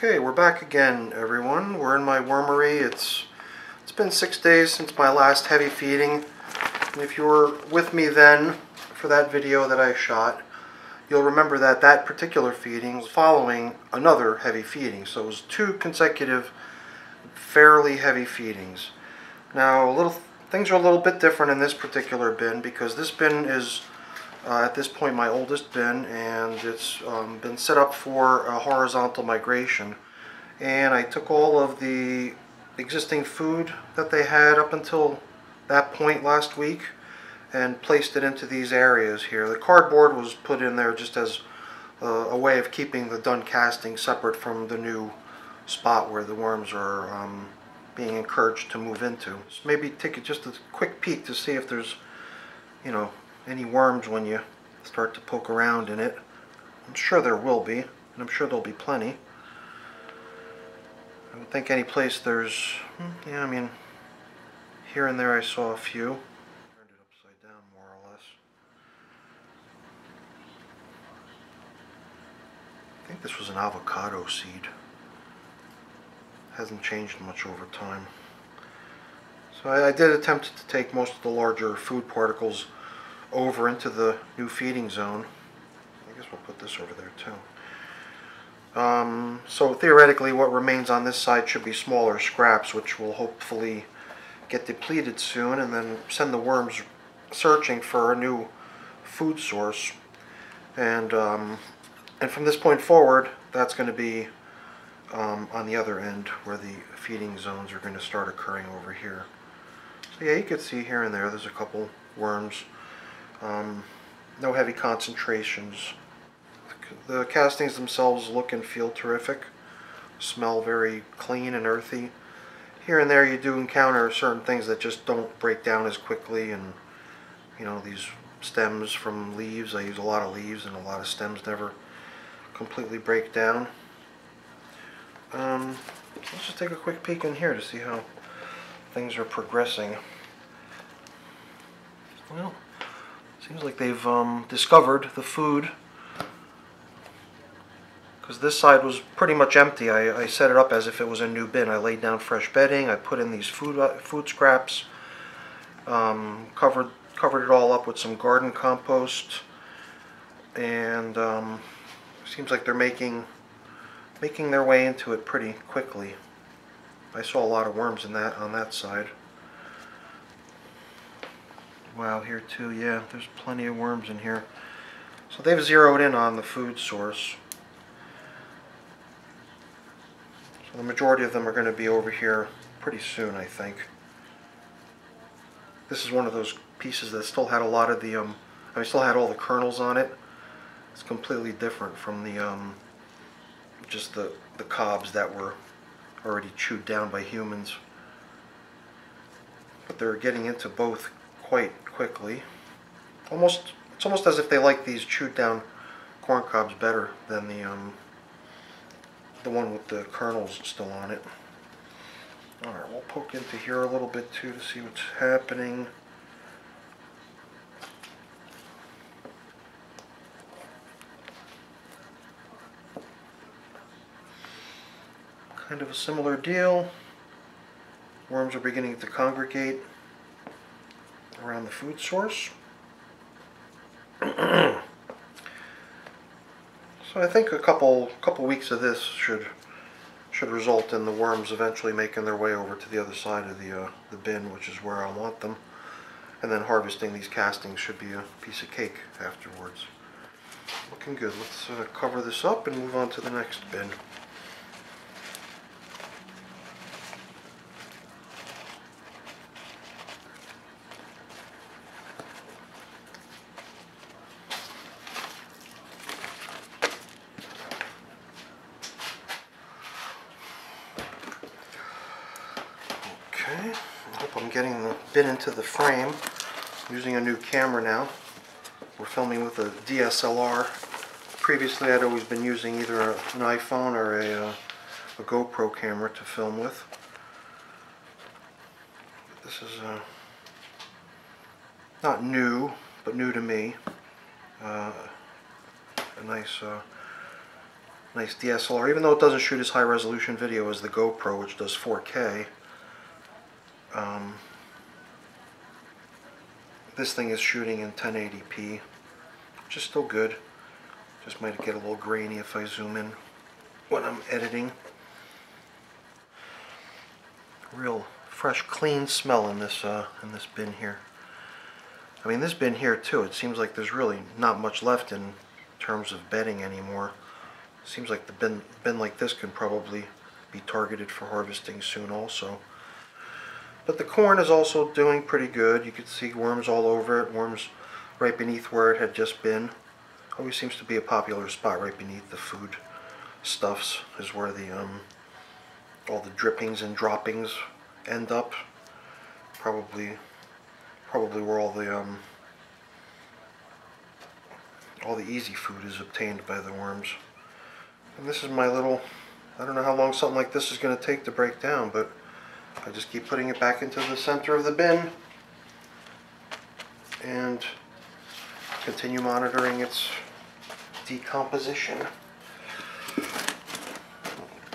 Okay, we're back again, everyone. We're in my wormery. It's been 6 days since my last heavy feeding. And if you were with me then for that video that I shot, you'll remember that that particular feeding was following another heavy feeding. So it was 2 consecutive fairly heavy feedings. Now, things are a little bit different in this particular bin because this bin is at this point my oldest bin, and it's been set up for a horizontal migration. And I took all of the existing food that they had up until that point last week and placed it into these areas here. The cardboard was put in there just as a way of keeping the done casting separate from the new spot where the worms are being encouraged to move into. So maybe take just a quick peek to see if there's, any worms when you start to poke around in it. I'm sure there will be, and I'm sure there'll be plenty. I would think any place there's, here and there I saw a few. Turned it upside down more or less. I think this was an avocado seed. Hasn't changed much over time. So I did attempt to take most of the larger food particles over into the new feeding zone. I guess we'll put this over there too. So theoretically what remains on this side should be smaller scraps, which will hopefully get depleted soon and then send the worms searching for a new food source. And from this point forward, that's going to be on the other end where the feeding zones are going to start occurring over here. So yeah, you can see here and there's a couple worms. No heavy concentrations. The castings themselves look and feel terrific. Smell very clean and earthy. Here and there you do encounter certain things that just don't break down as quickly, and these stems from leaves, I use a lot of leaves, and a lot of stems never completely break down. Let's just take a quick peek in here to see how things are progressing. Well, seems like they've discovered the food, because this side was pretty much empty. I set it up as if it was a new bin. I laid down fresh bedding, I put in these food scraps, covered it all up with some garden compost, and seems like they're making their way into it pretty quickly. I saw a lot of worms on that side. Wow, here too, yeah, there's plenty of worms in here. So they've zeroed in on the food source. So the majority of them are going to be over here pretty soon, I think. This is one of those pieces that still had a lot of the, still had all the kernels on it. It's completely different from the, just the cobs that were already chewed down by humans. But they're getting into both quite quickly. It's almost as if they like these chewed down corn cobs better than the one with the kernels still on it. Alright, we'll poke into here a little bit too to see what's happening. Kind of a similar deal. Worms are beginning to congregate around the food source. So I think a couple weeks of this should result in the worms eventually making their way over to the other side of the bin, which is where I want them. And then harvesting these castings should be a piece of cake afterwards. Looking good. Let's cover this up and move on to the next bin. Okay, I hope I'm getting the bin into the frame. I'm using a new camera now. We're filming with a DSLR. Previously I'd always been using either an iPhone or a GoPro camera to film with. This is not new, but new to me. A nice nice DSLR, even though it doesn't shoot as high resolution video as the GoPro, which does 4K. This thing is shooting in 1080p, which is still good. Just might get a little grainy if I zoom in when I'm editing. Real fresh, clean smell in this bin here. I mean, this bin here too, it seems like there's really not much left in terms of bedding anymore. It seems like the bin like this can probably be targeted for harvesting soon also. But the corn is also doing pretty good. You can see worms all over it, worms right beneath where it had just been. Always seems to be a popular spot right beneath the food stuffs is where the all the drippings and droppings end up. Probably where all the easy food is obtained by the worms. And this is my little, I don't know how long something like this is going to take to break down, but I just keep putting it back into the center of the bin and continue monitoring its decomposition.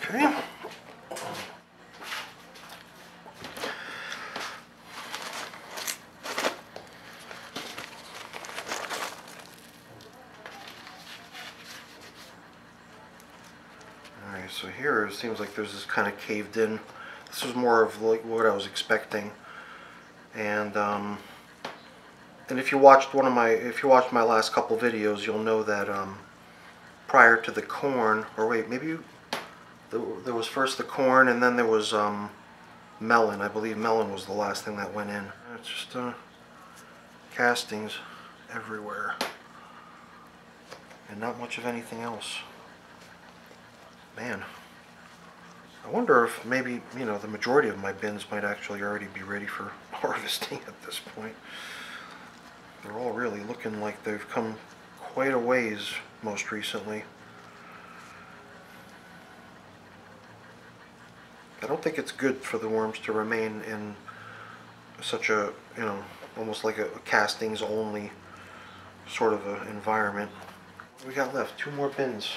Okay. Alright, so here it seems like there's this kind of caved in. This was more of like what I was expecting. And if you watched my last couple videos, you'll know that prior to the corn, or wait, maybe there was first the corn and then there was melon. I believe melon was the last thing that went in. It's just castings everywhere and not much of anything else. Man, I wonder if maybe, you know, the majority of my bins might actually already be ready for harvesting at this point. They're all really looking like they've come quite a ways most recently. I don't think it's good for the worms to remain in such a, you know, almost like a castings only sort of a environment. What do we got left? 2 more bins.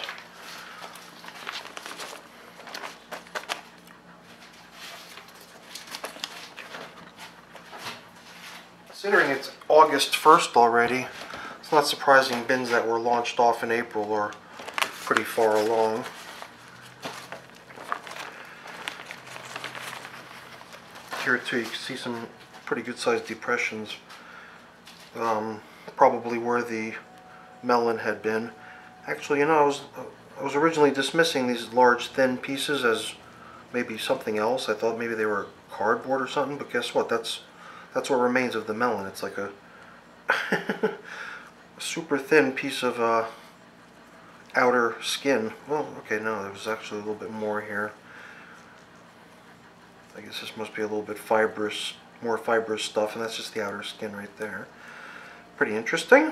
Considering it's August 1st already, it's not surprising bins that were launched off in April are pretty far along. Here too you can see some pretty good sized depressions, probably where the melon had been. Actually, you know, I was originally dismissing these large thin pieces as maybe something else. I thought maybe they were cardboard or something, but guess what? That's what remains of the melon. It's like a super thin piece of outer skin. Well, okay, no, there was actually a little bit more here. I guess this must be a little bit fibrous, more fibrous stuff, and that's just the outer skin right there. Pretty interesting.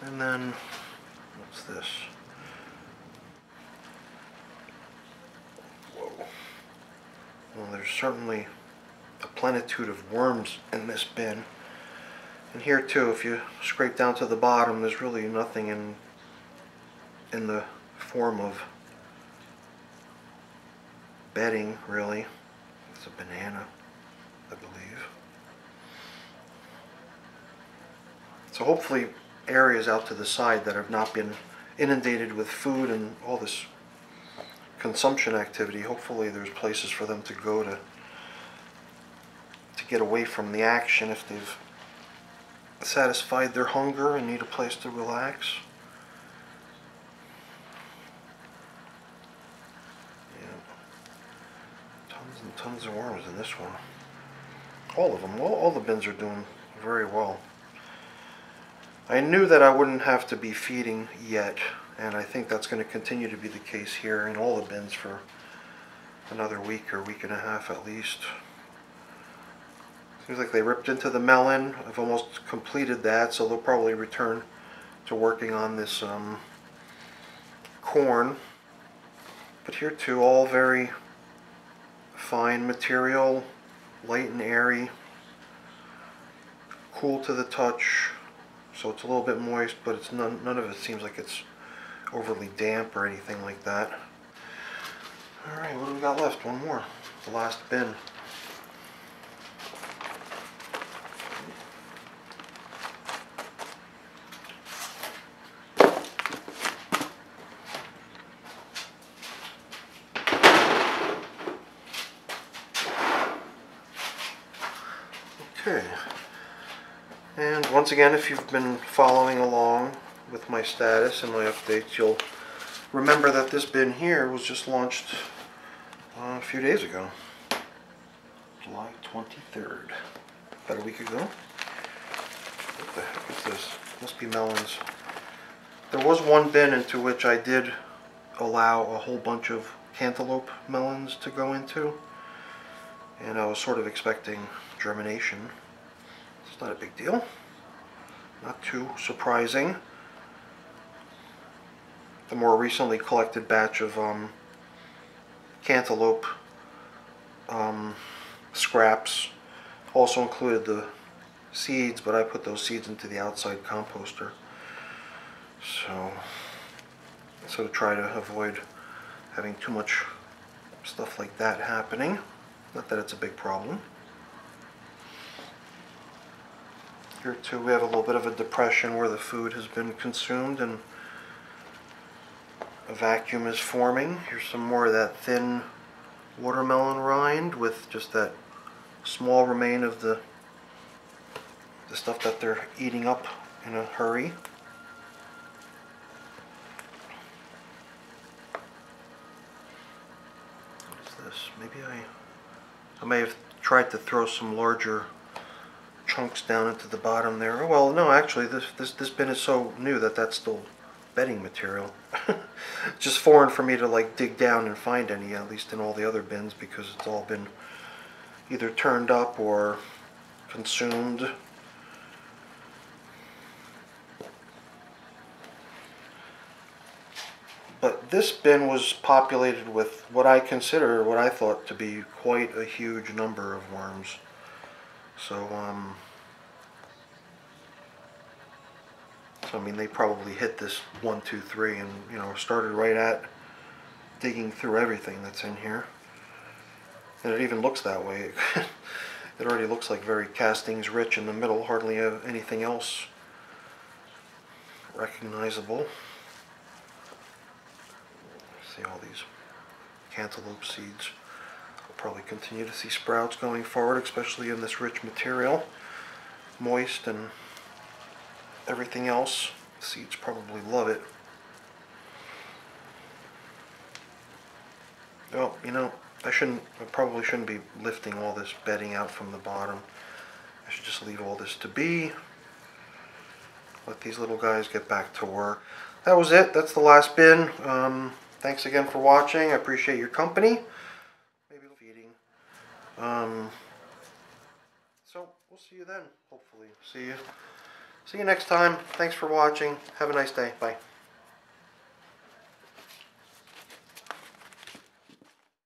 And then, what's this? Well, there's certainly a plenitude of worms in this bin. And here too, if you scrape down to the bottom, there's really nothing in the form of bedding, really. It's a banana, I believe. So hopefully areas out to the side that have not been inundated with food and all this consumption activity, hopefully there's places for them to go to get away from the action if they've satisfied their hunger and need a place to relax. Yeah. Tons and tons of worms in this one. All of them, all the bins are doing very well. I knew that I wouldn't have to be feeding yet, and I think that's going to continue to be the case here in all the bins for another week or week and a half at least. Seems like they ripped into the melon. I've almost completed that, so they'll probably return to working on this corn. But here too, all very fine material, light and airy. cool to the touch, so it's a little bit moist, but it's none of it seems like it's overly damp or anything like that. Alright, what do we got left? One more. The last bin. Okay. And once again, if you've been following along with my status and my updates, you'll remember that this bin here was just launched a few days ago. July 23rd. About a week ago. What the heck is this? Must be melons. There was one bin into which I did allow a whole bunch of cantaloupe melons to go into. And I was sort of expecting germination. It's not a big deal. Not too surprising. The more recently collected batch of cantaloupe scraps also included the seeds, but I put those seeds into the outside composter. So I sort of try to avoid having too much stuff like that happening. Not that it's a big problem. Here too we have a little bit of a depression where the food has been consumed and a vacuum is forming. Here's some more of that thin watermelon rind with just that small remain of the stuff that they're eating up in a hurry. What's this? Maybe I may have tried to throw some larger chunks down into the bottom there. Oh, well, no, actually, this bin is so new that that's still bedding material. It's just foreign for me to like dig down and find any, at least in all the other bins, because it's all been either turned up or consumed. But this bin was populated with what I consider, what I thought to be quite a huge number of worms. So, I mean, they probably hit this 1, 2, 3 and, you know, started right at digging through everything that's in here. And it even looks that way. It already looks like very castings rich in the middle, hardly anything else recognizable. See all these cantaloupe seeds. We'll probably continue to see sprouts going forward, especially in this rich material. Moist and everything else. Seeds probably love it. Oh, you know, I probably shouldn't be lifting all this bedding out from the bottom. I should just leave all this to be. Let these little guys get back to work. That was it. That's the last bin. Thanks again for watching. I appreciate your company. Maybe feeding. So we'll see you then. Hopefully, see you next time. Thanks for watching. Have a nice day. Bye.